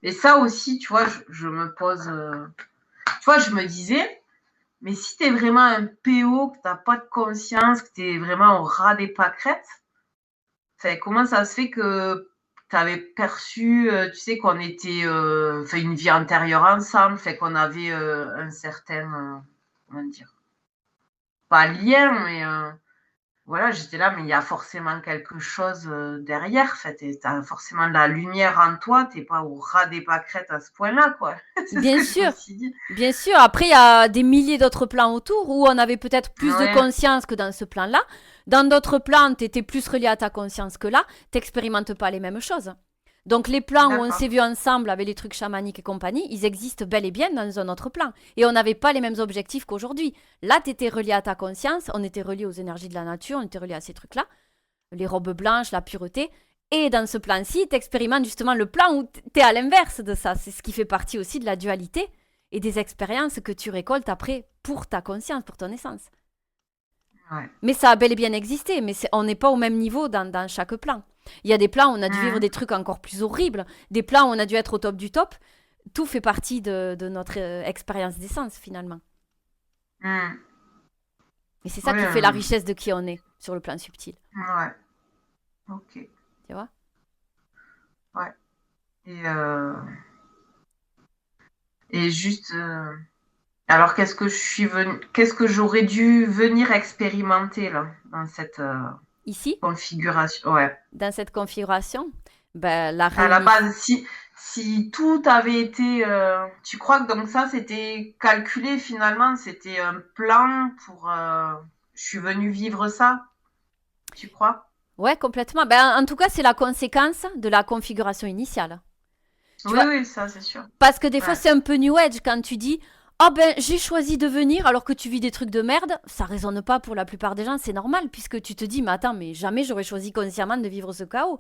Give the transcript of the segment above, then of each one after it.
Et ça aussi, tu vois, je me pose, tu vois, je me disais, mais si t'es vraiment un PO, que t'as pas de conscience, que t'es vraiment au ras des pâquerettes, comment ça se fait que t'avais perçu, tu sais, qu'on était, une vie antérieure ensemble, fait qu'on avait un certain, comment dire, pas lien, mais voilà, j'étais là, mais il y a forcément quelque chose derrière. Fait, t'as forcément de la lumière en toi, t'es pas au ras des pâquerettes à ce point-là, quoi. C'est ce Bien que je me sûr, suis dit. bien sûr. Après, il y a des milliers d'autres plans autour où on avait peut-être plus de Ouais, conscience que dans ce plan-là. Dans d'autres plans, tu étais plus relié à ta conscience que là. T'expérimentes pas les mêmes choses. Donc les plans où on d'accord, s'est vus ensemble avec les trucs chamaniques et compagnie, ils existent bel et bien dans un autre plan. Et on n'avait pas les mêmes objectifs qu'aujourd'hui. Là, tu étais relié à ta conscience, on était relié aux énergies de la nature, on était relié à ces trucs-là, les robes blanches, la pureté. Et dans ce plan-ci, tu expérimentes justement le plan où tu es à l'inverse de ça. C'est ce qui fait partie aussi de la dualité et des expériences que tu récoltes après pour ta conscience, pour ton essence. ouais. Mais ça a bel et bien existé, mais on n'est pas au même niveau dans chaque plan. Il y a des plans où on a dû vivre Mmh. des trucs encore plus horribles, des plans où on a dû être au top du top. Tout fait partie de notre expérience d'essence finalement. Mmh. Et c'est ça Oui, qui fait la richesse de qui on est sur le plan subtil. ouais, OK, Tu vois. ouais. Et juste, alors qu'est-ce que j'aurais dû venir expérimenter là, dans cette, Ici, configuration? Ouais. dans cette configuration, ben, la À la réunif. base, si tout avait été, tu crois que donc ça c'était calculé finalement, c'était un plan pour, je suis venue vivre ça, tu crois? Ouais, complètement. Ben, en tout cas, c'est la conséquence de la configuration initiale. Tu Oui, vois, oui, ça c'est sûr. parce que des fois, Ouais. c'est un peu new age quand tu dis ah ben j'ai choisi de venir alors que tu vis des trucs de merde, ça résonne pas pour la plupart des gens, c'est normal puisque tu te dis mais attends mais jamais j'aurais choisi consciemment de vivre ce chaos.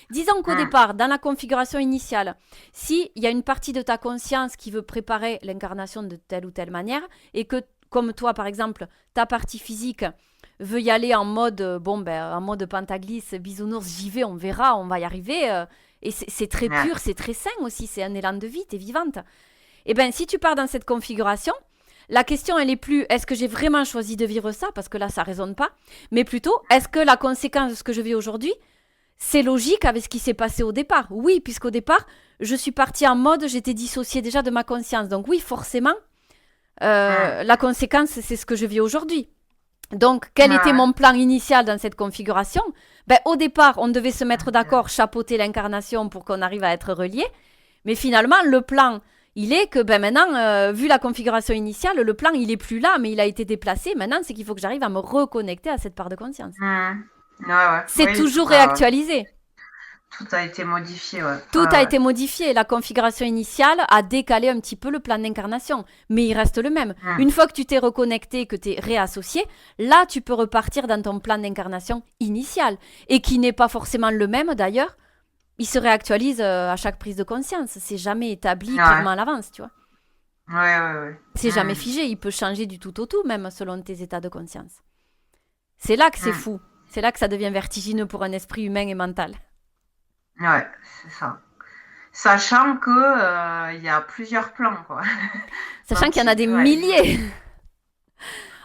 Disons qu'au Mmh. départ, dans la configuration initiale, si il y a une partie de ta conscience qui veut préparer l'incarnation de telle ou telle manière et que comme toi par exemple, ta partie physique veut y aller en mode bon ben en mode pentaglisse, bisounours, j'y vais, on verra, on va y arriver et c'est très Ouais. pur, c'est très sain aussi, c'est un élan de vie, t'es vivante. Eh bien, si tu pars dans cette configuration, la question, elle est plus est-ce que j'ai vraiment choisi de vivre ça parce que là, ça résonne pas, mais plutôt est-ce que la conséquence de ce que je vis aujourd'hui, c'est logique avec ce qui s'est passé au départ. Oui, puisqu'au départ, je suis partie en mode j'étais dissociée déjà de ma conscience. Donc oui, forcément, Mmh. la conséquence, c'est ce que je vis aujourd'hui. Donc, quel Ouais, était ouais. mon plan initial dans cette configuration? Ben, au départ, on devait se mettre OK. d'accord, chapeauter l'incarnation pour qu'on arrive à être reliés. Mais finalement, le plan, il est que ben maintenant, vu la configuration initiale, le plan, il est plus là, mais il a été déplacé. Maintenant, c'est qu'il faut que j'arrive à me reconnecter à cette part de conscience. Mmh. Ouais, ouais. C'est Oui, toujours réactualisé. tout a été modifié, ouais. Tout Ouais, a ouais. été modifié. La configuration initiale a décalé un petit peu le plan d'incarnation, mais il reste le même. Mmh. Une fois que tu t'es reconnecté, que tu es réassocié, là, tu peux repartir dans ton plan d'incarnation initial, et qui n'est pas forcément le même d'ailleurs. Il se réactualise à chaque prise de conscience. C'est jamais établi Ouais. clairement à l'avance, tu vois. Ouais, ouais, ouais. C'est jamais Mmh. figé, il peut changer du tout au tout, même selon tes états de conscience. C'est là que c'est Mmh. fou. C'est là que ça devient vertigineux pour un esprit humain et mental. Ouais, c'est ça. Sachant que, il y a plusieurs plans, quoi. Sachant Donc qu'il y en a des ouais, milliers.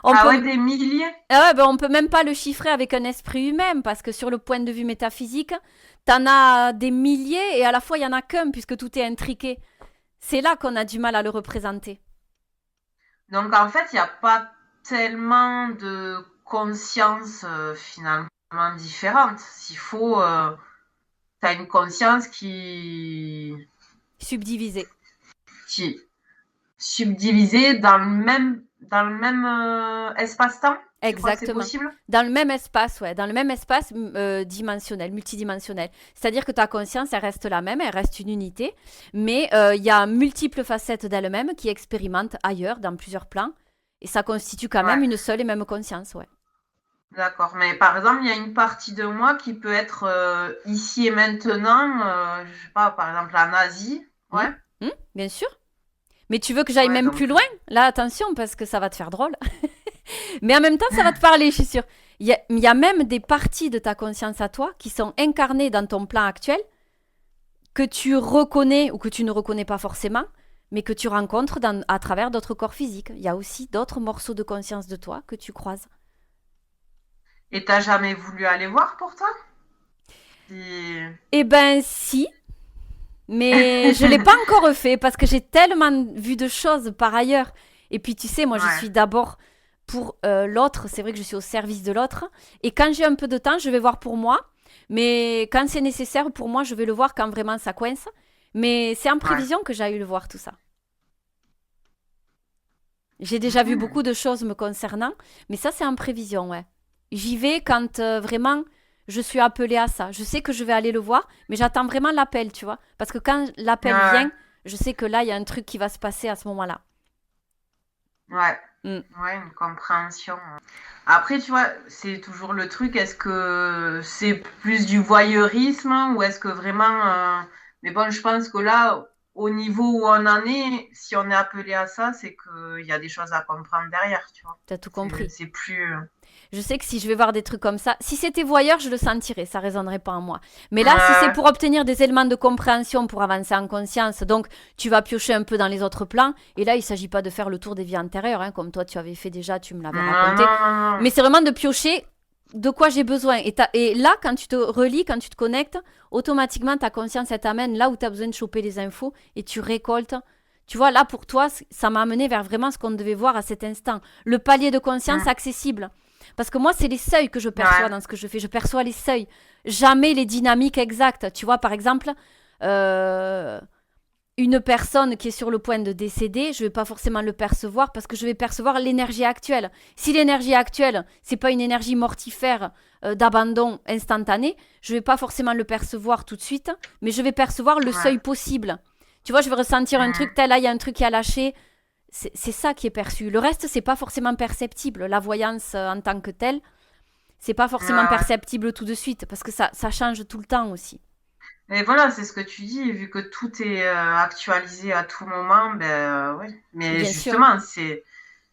On ah ouais, peut, des milliers? ah ouais, ben on peut même pas le chiffrer avec un esprit humain, parce que sur le point de vue métaphysique, t'en as des milliers et à la fois il y en a qu'un, puisque tout est intriqué. C'est là qu'on a du mal à le représenter. Donc en fait, il y a pas tellement de conscience, finalement différente. S'il faut, tu une conscience Subdivisé. qui est subdivisée dans le même, espace-temps? Tu crois que c'est Exactement. possible? Dans le même espace, ouais, dans le même espace dimensionnel, multidimensionnel. C'est-à-dire que ta conscience, elle reste la même, elle reste une unité, mais il y a multiples facettes d'elle-même qui expérimentent ailleurs, dans plusieurs plans, et ça constitue quand même Ouais, une seule et même conscience, ouais. d'accord. Mais par exemple, il y a une partie de moi qui peut être, ici et maintenant, je sais pas, par exemple en Asie. Hum, Ouais, bien sûr. Mais tu veux que j'aille ouais, même plus donc loin? Là, attention, parce que ça va te faire drôle. Mais en même temps, ça va te parler, je suis sûre. Il y a même des parties de ta conscience à toi qui sont incarnées dans ton plan actuel, que tu reconnais ou que tu ne reconnais pas forcément, mais que tu rencontres à travers d'autres corps physiques. Il y a aussi d'autres morceaux de conscience de toi que tu croises. Et t'as jamais voulu aller voir pour toi? Eh ben si, mais je ne l'ai pas encore fait parce que j'ai tellement vu de choses par ailleurs. Et puis tu sais, moi je suis d'abord pour l'autre, c'est vrai que je suis au service de l'autre. Et quand j'ai un peu de temps, je vais voir pour moi. Mais quand c'est nécessaire, pour moi, je vais le voir quand vraiment ça coince. Mais c'est en prévision que j'aille le voir tout ça. J'ai déjà vu beaucoup de choses me concernant, mais ça c'est en prévision, ouais. J'y vais quand vraiment je suis appelée à ça. Je sais que je vais aller le voir, mais j'attends vraiment l'appel, tu vois. Parce que quand l'appel vient, je sais que là, il y a un truc qui va se passer à ce moment-là. Ouais. Ouais, une compréhension. Après, tu vois, c'est toujours le truc, est-ce que c'est plus du voyeurisme ou est-ce que vraiment... Mais bon, je pense que là, au niveau où on en est, si on est appelé à ça, c'est qu'il y a des choses à comprendre derrière, tu vois. T'as tout compris. C'est plus... Je sais que si je vais voir des trucs comme ça, si c'était voyeur, je le sentirais, ça résonnerait pas en moi. Mais là, si c'est pour obtenir des éléments de compréhension, pour avancer en conscience, donc tu vas piocher un peu dans les autres plans. Et là, il s'agit pas de faire le tour des vies antérieures, hein, comme toi tu avais fait déjà, tu me l'avais raconté. Mais c'est vraiment de piocher de quoi j'ai besoin. Et là, quand tu te relis, quand tu te connectes, automatiquement, ta conscience, elle t'amène là où tu as besoin de choper les infos et tu récoltes. Tu vois, là, pour toi, ça m'a amené vers vraiment ce qu'on devait voir à cet instant. Le palier de conscience accessible. Parce que moi, c'est les seuils que je perçois dans ce que je fais. Je perçois les seuils, jamais les dynamiques exactes. Tu vois, par exemple, une personne qui est sur le point de décéder, je ne vais pas forcément le percevoir parce que je vais percevoir l'énergie actuelle. Si l'énergie actuelle, c'est pas une énergie mortifère d'abandon instantané, je ne vais pas forcément le percevoir tout de suite, mais je vais percevoir le seuil possible. Tu vois, je vais ressentir un truc tel, là, il y a un truc qui a lâché. C'est ça qui est perçu. Le reste, c'est pas forcément perceptible. La voyance en tant que telle, c'est pas forcément perceptible tout de suite parce que ça change tout le temps aussi. Et voilà, c'est ce que tu dis, vu que tout est actualisé à tout moment, ben oui. Mais Bien justement,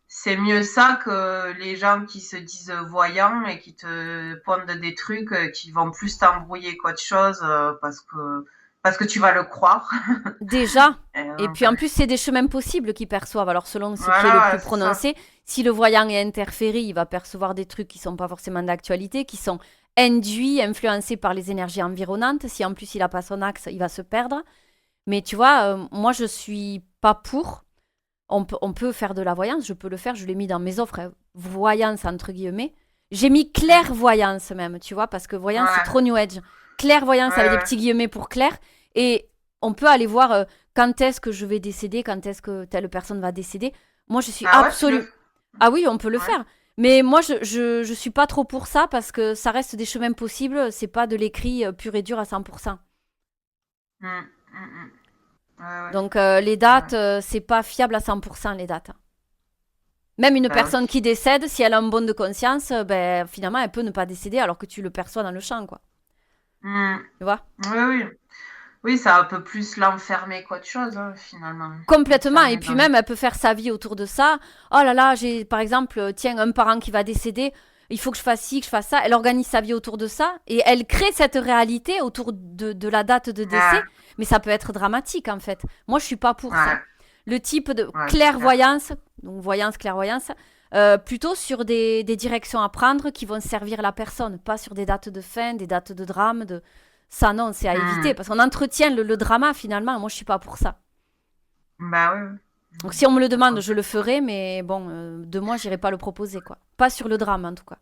c'est mieux ça que les gens qui se disent voyants et qui te pondent des trucs qui vont plus t'embrouiller qu'autre chose parce que tu vas le croire. Déjà. Et puis en plus, c'est des chemins possibles qu'ils perçoivent. Alors selon ce qui est le plus prononcé, si le voyant est interféré, il va percevoir des trucs qui sont pas forcément d'actualité, qui sont induits, influencés par les énergies environnantes. Si en plus il n'a pas son axe, il va se perdre. Mais tu vois, moi je suis pas pour. On peut faire de la voyance, je peux le faire, je l'ai mis dans mes offres, voyance entre guillemets. J'ai mis clairvoyance même, tu vois, parce que voyance c'est trop new age. Clairvoyance avec des petits guillemets pour clair. Et on peut aller voir quand est-ce que je vais décéder, quand est-ce que telle personne va décéder. Moi je suis absolument... Ah oui, on peut le faire. Mais moi je suis pas trop pour ça parce que ça reste des chemins possibles, c'est pas de l'écrit pur et dur à 100%. Donc les dates, c'est pas fiable à 100% les dates. Même une personne qui décède, si elle a un bon de conscience, ben, finalement elle peut ne pas décéder alors que tu le perçois dans le champ, quoi. Tu vois? Oui, ça un peu plus l'enfermer qu'autre chose, hein, finalement. Complètement. Et puis même, elle peut faire sa vie autour de ça. Oh là là, j'ai par exemple, tiens, un parent qui va décéder, il faut que je fasse ci, que je fasse ça. Elle organise sa vie autour de ça et elle crée cette réalité autour de la date de décès. Mais ça peut être dramatique, en fait. Moi, je suis pas pour ça. Le type de clairvoyance, donc voyance, clairvoyance, plutôt sur des directions à prendre qui vont servir la personne, pas sur des dates de fin, des dates de drame, Ça, non, c'est à éviter, parce qu'on entretient le drama, finalement. Moi, je suis pas pour ça. Bah oui. Donc, si on me le demande, je le ferai, mais bon, de moi, j'irai pas le proposer, quoi. Pas sur le drame, en tout cas.